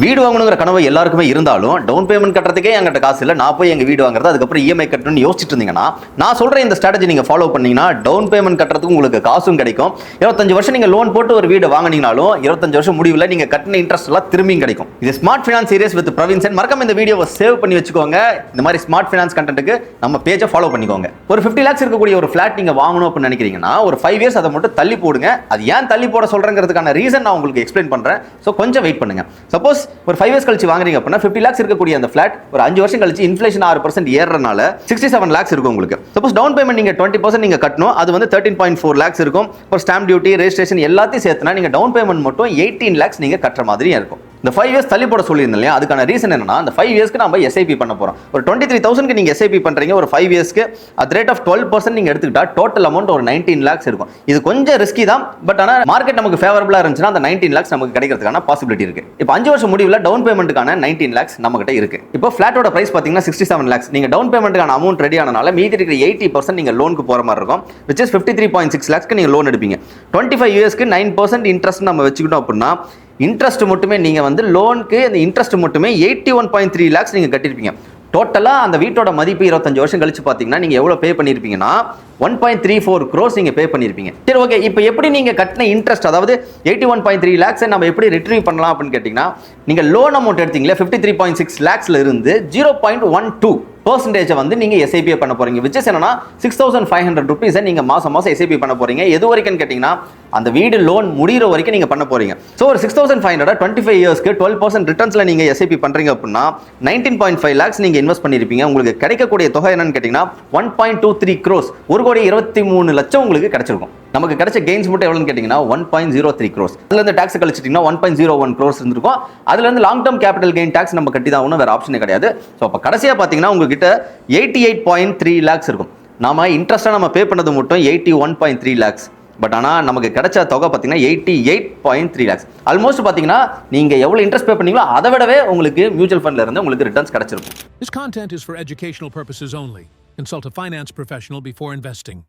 வீடு வாங்கணுங்கிற கனவு எல்லாருக்குமே இருந்தாலும் டவுன் பேமெண்ட் கட்டுறதுக்கே எங்கிட்ட காசு இல்லை, நான் போய் எங்கள் வீடு வாங்குறது அதுக்கப்புறம் இஎம்ஐ கட்டணும்னு யோசிச்சுட்டு இருந்தீங்கன்னா நான் சொல்கிற இந்த ஸ்ட்ராட்டஜி நீங்கள் ஃபாலோ பண்ணீங்கன்னா டவுன் பேமெண்ட் கட்டுறதுக்கு உங்களுக்கு காசும் கிடைக்கும். 25 வருஷம் நீங்கள் லோன் போட்டு ஒரு வீடு வாங்கினீங்கனாலும் 25 வருஷம் முடிவில் நீங்கள் கட்டின இன்ட்ரெஸ்ட் எல்லாம் திரும்பியும் கிடைக்கும். இது smart finance series with Praveen Sen. மறக்காம இந்த வீடியோவை சேவ் பண்ணி வச்சுக்கோங்க. இந்த மாதிரி ஸ்மார்ட் ஃபினான்ஸ் கண்டென்ட்டுக்கு நம்ம பேஜை ஃபாலோ பண்ணிக்கோங்க. ஒரு 50 lakhs இருக்கக்கூடிய ஒரு ஃபிளாட் நீங்கள் வாங்கணும் அப்படின்னு நினைக்கிறீங்கன்னா ஒரு 5 years அதை மட்டும் தள்ளி போடுங்க. அது ஏன் தள்ளி போட சொல்கிறேங்கிறதுக்கான ரீசன் நான் உங்களுக்கு எக்ஸ்பிளைன் பண்ணுறேன். ஸோ கொஞ்சம் வெயிட் பண்ணுங்க. சப்போஸ் ஒரு 5 years கழிச்சு வாங்குறீங்க அப்படின்னா 50 lakhs இருக்கக்கூடிய அந்த ஃபிளாட் ஒரு 5 வருஷம் கழிச்சு இன்ஃப்ளேஷன் 6% ஏறறனால 67 lakhs இருக்கும் உங்களுக்கு. சப்போஸ் டவுன் பேமெண்ட் நீங்க 20% நீங்க கட்டணும், அது வந்து 13.4 lakhs இருக்கும். ஒரு ஸ்டாம்ப் டியூட்டி, ரெஜிஸ்ட்ரேஷன் எல்லாத்தையும் சேர்த்துனா நீங்க டவுன் பேமெண்ட் மட்டும் 18 lakhs நீங்க கட்டுற மாதிரியா இருக்கும். இந்த 5 years தள்ளி போட சொல்லியிருந்தேன் இல்லையா, அதுக்கான ரீசன் என்னன்னா அந்த 5 yearsக்கு நம்ம எஸ்ஐபி பண்ண போறோம். ஒரு 23,000க்கு நீங்க எஸ்ஐபி பண்றீங்க, ஒரு 5 yearsக்கு அட் ரேட் ஆஃப் 12% நீங்க எடுத்துக்கிட்டா டோட்டல் அமௌண்ட் ஒரு 19 lakhs இருக்கும். இது கொஞ்சம் ரிஸ்கி தான், பட் ஆனா மார்க்கெட் நமக்கு ஃபேவரபிளா இருந்துச்சுன்னா அந்த 19 lakhs நமக்கு கிடைக்கிறதுக்கான பாசிபிலிட்டி இருக்கு. இப்போ 5 வருஷம் முடிவில் டவுன் பேமெண்ட்டுக்கான 19 lakhs நம்ம கிட்ட இருக்கு. இப்போ ஃபிளாட்டோட பிரைஸ் பாத்தீங்கன்னா 67 lakhs. நீங்க டவுன் பேமெண்ட்டுக்கான அமௌண்ட் ரெடி ஆனனால மீதி இருக்கிற 80% நீங்க லோனுக்கு போற மாதிரி இருக்கும். which is 53.6 lakhsக்கு நீங்க லோன் எடுப்பீங்க. 25 yearsக்கு 9% இன்ட்ரெஸ்ட் நம்ம வச்சுக்கிட்டோம் அப்படின்னா இன்ட்ரெஸ்ட் மட்டுமே நீங்க வந்து லோனுக்கு அந்த இன்ட்ரெஸ்ட் மட்டுமே 81.3 lakhs நீங்க கட்டிருப்பீங்க. டோட்டலா அந்த வீட்டோட மதிப்பு 25 வருஷம் கழிச்சு பாத்தீங்கன்னா நீங்க எவ்வளவு பே பண்ணிருப்பீங்கன்னா 1.34 crores நீங்க பே பண்ணிருப்பீங்க. சரி, ஓகே. இப்போ எப்படி நீங்க கட்டின இன்ட்ரெஸ்ட் அதாவது 81.3 lakhs நம்ம எப்படி ரிட்ரீவ் பண்ணலாம் அப்படின்னு கேட்டீங்கன்னா நீங்க லோன் அமௌண்ட் எடுத்தீங்களா 53.6 lakhsல இருந்து 0.12% வந்து நீங்க எஸ்ஐபி பண்ண போறீங்க. which is என்னன்னா 6,500 rupees நீங்க மாசம் எஸ்ஐபி பண்ண போறீங்க. எது வரைக்கும் கேட்டீங்கன்னா அந்த வீடு லோன் முடிகிற வரைக்கும் நீங்க பண்ண போறீங்க. ஸோ ஒரு 6,500 25 yearsக்கு 12% ரிட்டர்ன்ஸ்ல நீங்க எஸ்ஐபி பண்றீங்க அப்படின்னா 19.5 lakhs நீங்க இன்வெஸ்ட் பண்ணிருப்பீங்க. உங்களுக்கு கிடைக்கக்கூடிய தொகை என்னன்னு கேட்டீங்கன்னா 1.23 crores, 1,23 லட்சம் உங்களுக்கு கிடைச்சிருக்கும். நமக்கு கிடைச்ச கெயின்ஸ் மட்டும் எவ்வளவுன்னு கேட்டீங்கன்னா 1.03 crores. அதுல இருந்து டாக்ஸ் கழிச்சிட்டீங்கன்னா 1.01 crores இருந்திருக்கும். அதுல இருந்து long term capital gain tax நம்ம கட்டி தான் வேற ஆப்ஷனே கிடையாது. ஸோ அப்போ கடைசியா பாத்தீங்கன்னா உங்ககிட்ட 88.3 lakhs இருக்கும். நாம இன்ட்ரெஸ்டா நம்ம பே பண்ணது மட்டும் 81.3 lakhs. பட் ஆனா நமக்கு கிடைச்ச தொகை பாத்தீங்கன்னா 88.3 lakhs. ஆல்மோஸ்ட் பாத்தீங்கன்னா நீங்க எவ்வளவு இன்ட்ரெஸ்ட் பே பண்ணீங்களோ அதை விடவே உங்களுக்கு மியூச்சுவல் ஃபண்ட்ல இருந்து உங்களுக்கு ரிட்டர்ன்ஸ் கிடைச்சிருக்கும். This content is for educational purposes only. Consult a finance professional before investing.